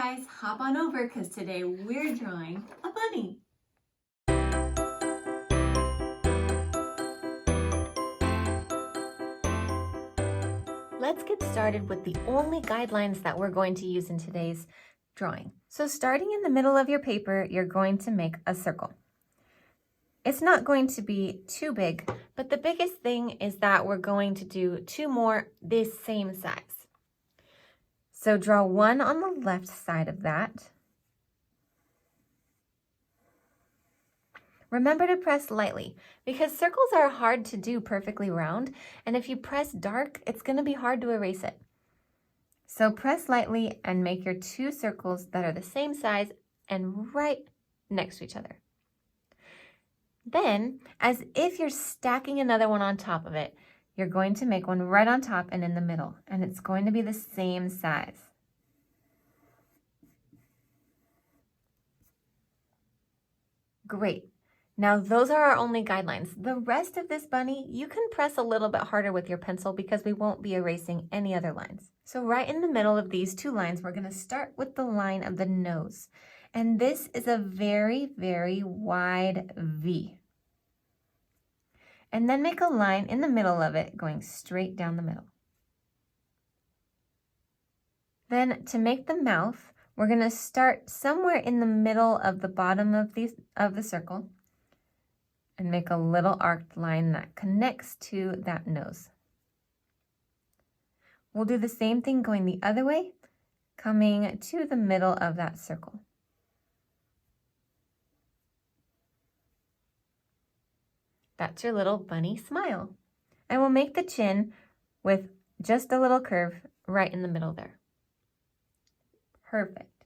guys, hop on over because today we're drawing a bunny. Let's get started with the only guidelines that we're going to use in today's drawing. So starting in the middle of your paper, you're going to make a circle. It's not going to be too big, but the biggest thing is that we're going to do two more this same size. So draw one on the left side of that. Remember to press lightly because circles are hard to do perfectly round, and if you press dark, it's going to be hard to erase it. So press lightly and make your two circles that are the same size and right next to each other. Then, as if you're stacking another one on top of it, you're going to make one right on top and in the middle, and it's going to be the same size. Great. Now those are our only guidelines. The rest of this bunny, you can press a little bit harder with your pencil because we won't be erasing any other lines. So right in the middle of these two lines, we're going to start with the line of the nose. And this is a very, very wide V. And then make a line in the middle of it going straight down the middle. Then to make the mouth, we're going to start somewhere in the middle of the bottom of the circle and make a little arced line that connects to that nose. We'll do the same thing going the other way, coming to the middle of that circle. That's your little bunny smile. And we'll make the chin with just a little curve right in the middle there. Perfect.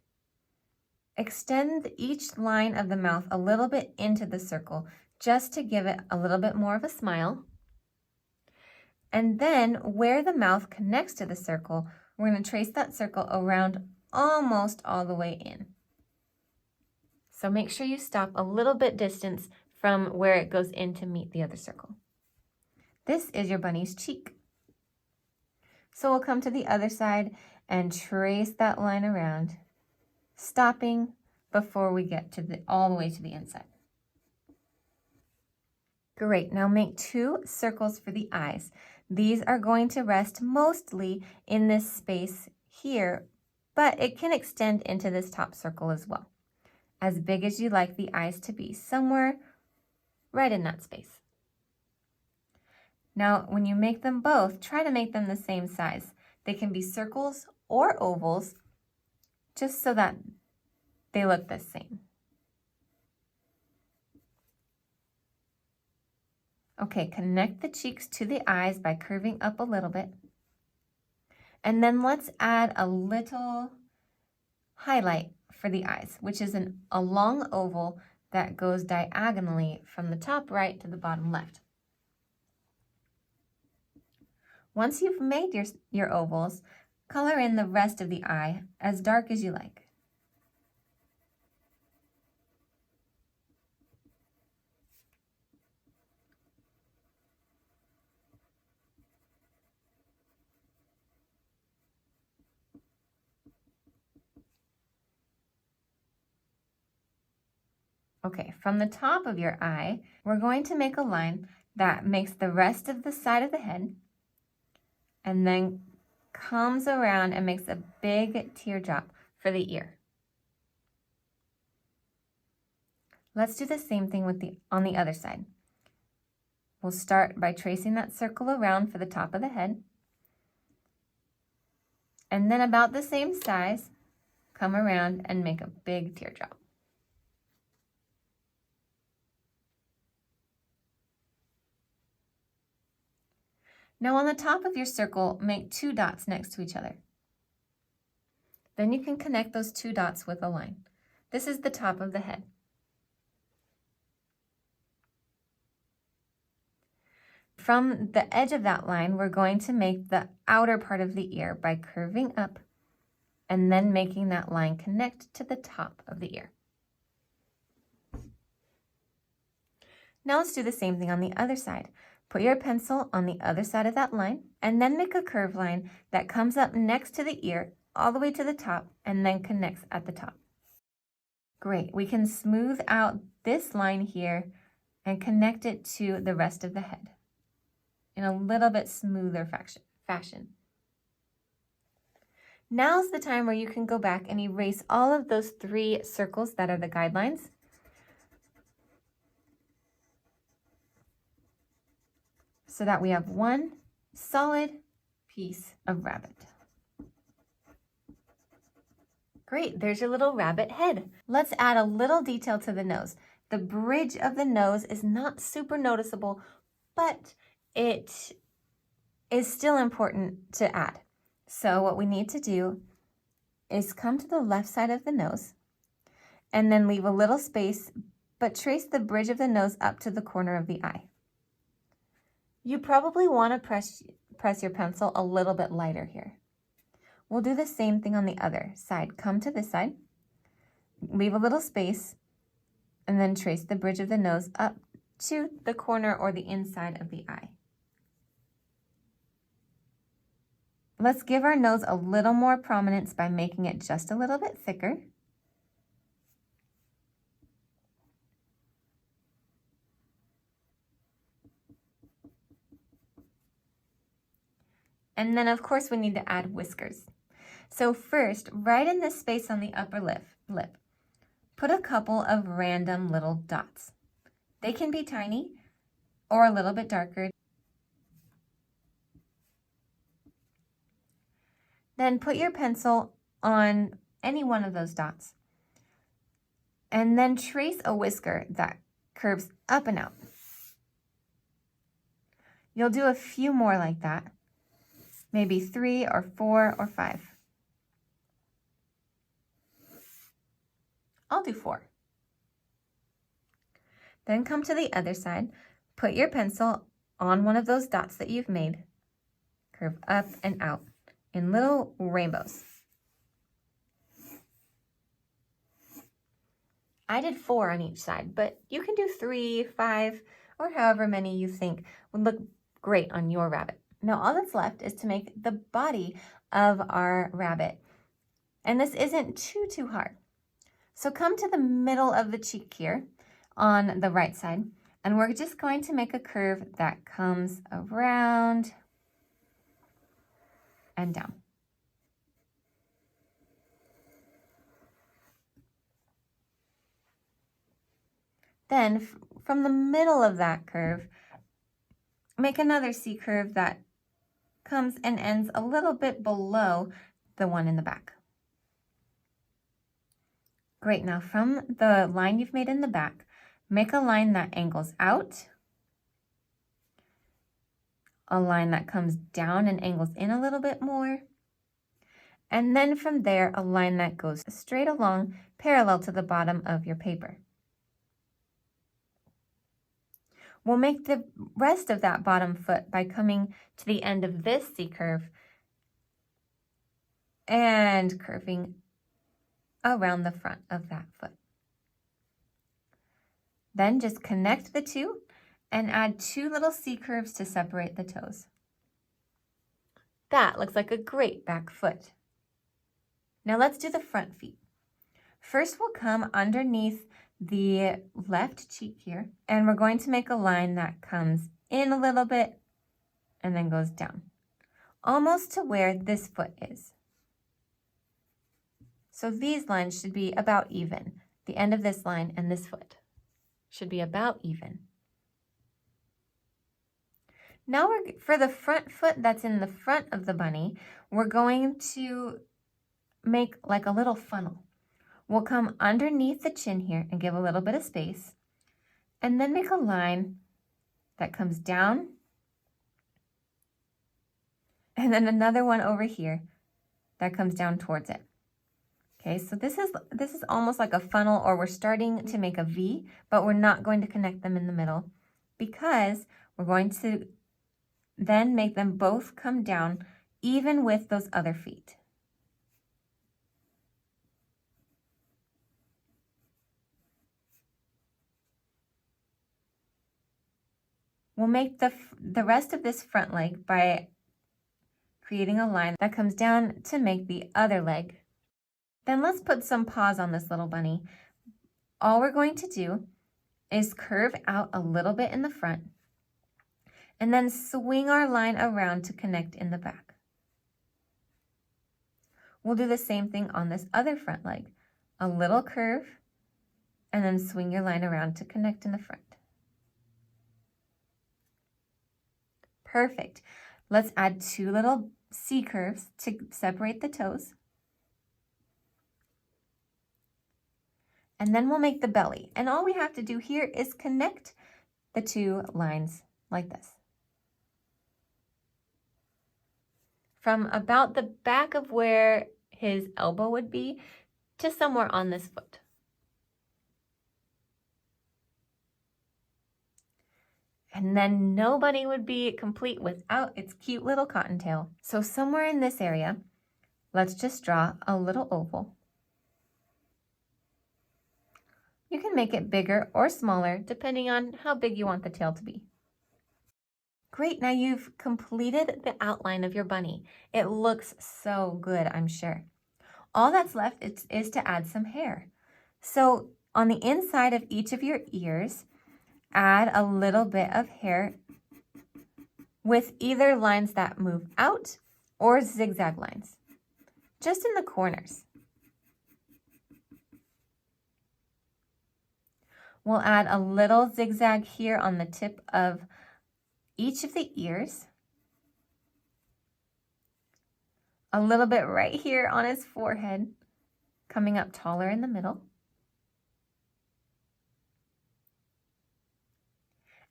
Extend each line of the mouth a little bit into the circle just to give it a little bit more of a smile. And then where the mouth connects to the circle, we're going to trace that circle around almost all the way in. So make sure you stop a little bit distance from where it goes in to meet the other circle. This is your bunny's cheek. So we'll come to the other side and trace that line around, stopping before we get to all the way to the inside. Great, now make two circles for the eyes. These are going to rest mostly in this space here, but it can extend into this top circle as well. As big as you like the eyes to be, somewhere right in that space. Now, when you make them both, try to make them the same size. They can be circles or ovals, just so that they look the same. Okay, connect the cheeks to the eyes by curving up a little bit. And then let's add a little highlight for the eyes, which is a long oval that goes diagonally from the top right to the bottom left. Once you've made your ovals, color in the rest of the eye as dark as you like. Okay, from the top of your eye, we're going to make a line that makes the rest of the side of the head and then comes around and makes a big teardrop for the ear. Let's do the same thing on the other side. We'll start by tracing that circle around for the top of the head. And then about the same size, come around and make a big teardrop. Now on the top of your circle, make two dots next to each other. Then you can connect those two dots with a line. This is the top of the head. From the edge of that line, we're going to make the outer part of the ear by curving up and then making that line connect to the top of the ear. Now let's do the same thing on the other side. Put your pencil on the other side of that line and then make a curved line that comes up next to the ear all the way to the top and then connects at the top. Great, we can smooth out this line here and connect it to the rest of the head in a little bit smoother fashion. Now's the time where you can go back and erase all of those 3 circles that are the guidelines. So that we have one solid piece of rabbit. Great, there's your little rabbit head. Let's add a little detail to the nose. The bridge of the nose is not super noticeable, but it is still important to add. So what we need to do is come to the left side of the nose and then leave a little space, but trace the bridge of the nose up to the corner of the eye. You probably want to press your pencil a little bit lighter here. We'll do the same thing on the other side. Come to this side, leave a little space, and then trace the bridge of the nose up to the corner or the inside of the eye. Let's give our nose a little more prominence by making it just a little bit thicker. And then, of course, we need to add whiskers. So first, right in this space on the upper lip, put a couple of random little dots. They can be tiny or a little bit darker. Then put your pencil on any one of those dots and then trace a whisker that curves up and out. You'll do a few more like that, maybe 3 or 4 or 5. I'll do 4. Then come to the other side, put your pencil on one of those dots that you've made, curve up and out in little rainbows. I did 4 on each side, but you can do 3, 5, or however many you think would look great on your rabbit. Now all that's left is to make the body of our rabbit. And this isn't too hard. So come to the middle of the cheek here on the right side, and we're just going to make a curve that comes around and down. Then from the middle of that curve, make another C curve that comes and ends a little bit below the one in the back. Great, now from the line you've made in the back, make a line that angles out, a line that comes down and angles in a little bit more, and then from there, a line that goes straight along parallel to the bottom of your paper. We'll make the rest of that bottom foot by coming to the end of this C curve and curving around the front of that foot. Then just connect the two and add 2 little C curves to separate the toes. That looks like a great back foot. Now let's do the front feet. First, we'll come underneath the left cheek here, and we're going to make a line that comes in a little bit and then goes down, almost to where this foot is. So these lines should be about even. The end of this line and this foot should be about even. Now for the front foot that's in the front of the bunny, we're going to make like a little funnel. We'll come underneath the chin here and give a little bit of space, and then make a line that comes down, and then another one over here that comes down towards it. Okay, so this is almost like a funnel, or we're starting to make a V, but we're not going to connect them in the middle because we're going to then make them both come down even with those other feet. We'll make the rest of this front leg by creating a line that comes down to make the other leg. Then let's put some paws on this little bunny. All we're going to do is curve out a little bit in the front and then swing our line around to connect in the back. We'll do the same thing on this other front leg. A little curve and then swing your line around to connect in the front. Perfect. Let's add 2 little C curves to separate the toes. And then we'll make the belly. And all we have to do here is connect the 2 lines like this. From about the back of where his elbow would be to somewhere on this foot. And then nobody would be complete without its cute little cottontail. So somewhere in this area, let's just draw a little oval. You can make it bigger or smaller depending on how big you want the tail to be. Great, now you've completed the outline of your bunny. It looks so good, I'm sure. All that's left is to add some hair. So on the inside of each of your ears, add a little bit of hair with either lines that move out or zigzag lines, just in the corners. We'll add a little zigzag here on the tip of each of the ears, a little bit right here on his forehead, coming up taller in the middle.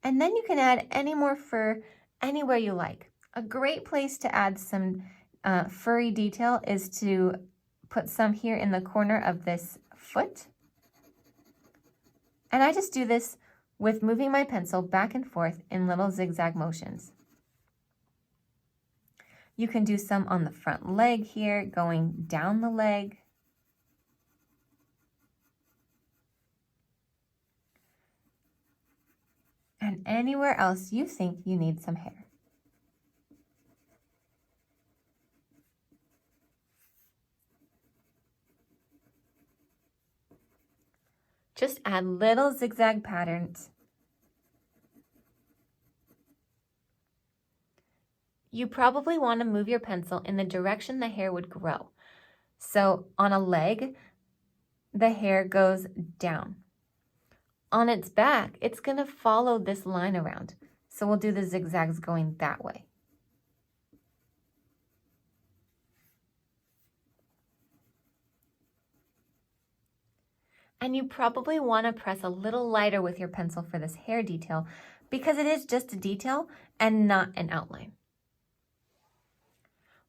And then you can add any more fur anywhere you like. A great place to add some furry detail is to put some here in the corner of this foot. And I just do this with moving my pencil back and forth in little zigzag motions. You can do some on the front leg here, going down the leg. And anywhere else you think you need some hair. Just add little zigzag patterns. You probably want to move your pencil in the direction the hair would grow. So on a leg, the hair goes down. On its back, it's going to follow this line around. So we'll do the zigzags going that way. And you probably want to press a little lighter with your pencil for this hair detail because it is just a detail and not an outline.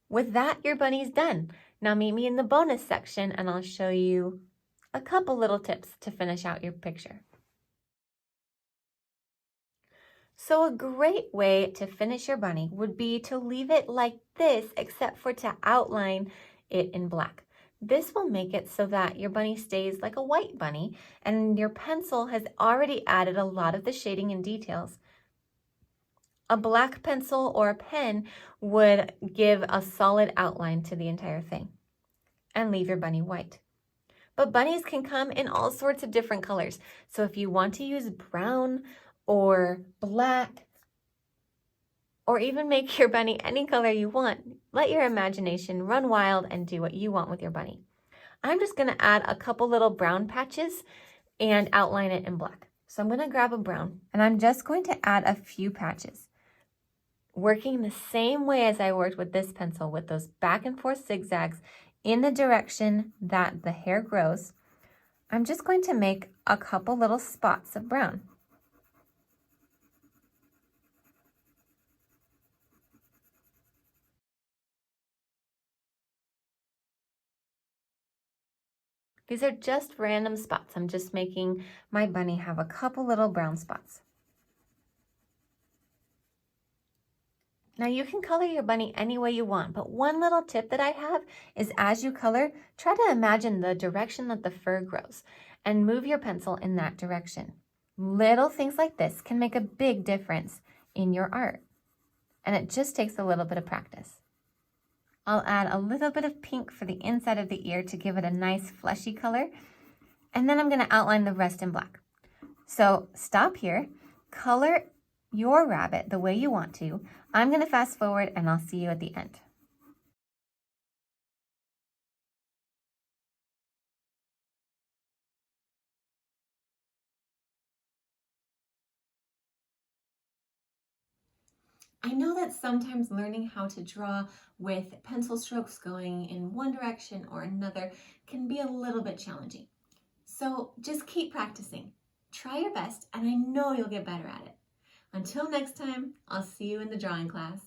With that, your bunny's done. Now meet me in the bonus section and I'll show you a couple little tips to finish out your picture. So a great way to finish your bunny would be to leave it like this, except for to outline it in black. This will make it so that your bunny stays like a white bunny and your pencil has already added a lot of the shading and details. A black pencil or a pen would give a solid outline to the entire thing and leave your bunny white. But bunnies can come in all sorts of different colors. So if you want to use brown or black, or even make your bunny any color you want, let your imagination run wild and do what you want with your bunny. I'm just going to add a couple little brown patches and outline it in black. So I'm going to grab a brown and I'm just going to add a few patches, working the same way as I worked with this pencil, with those back and forth zigzags in the direction that the hair grows. I'm just going to make a couple little spots of brown. These are just random spots. I'm just making my bunny have a couple little brown spots. Now you can color your bunny any way you want, but one little tip that I have is as you color, try to imagine the direction that the fur grows and move your pencil in that direction. Little things like this can make a big difference in your art, and it just takes a little bit of practice. I'll add a little bit of pink for the inside of the ear to give it a nice fleshy color. And then I'm going to outline the rest in black. So stop here, color your rabbit the way you want to. I'm going to fast forward and I'll see you at the end. I know that sometimes learning how to draw with pencil strokes going in one direction or another can be a little bit challenging. So just keep practicing. Try your best and I know you'll get better at it. Until next time, I'll see you in the drawing class.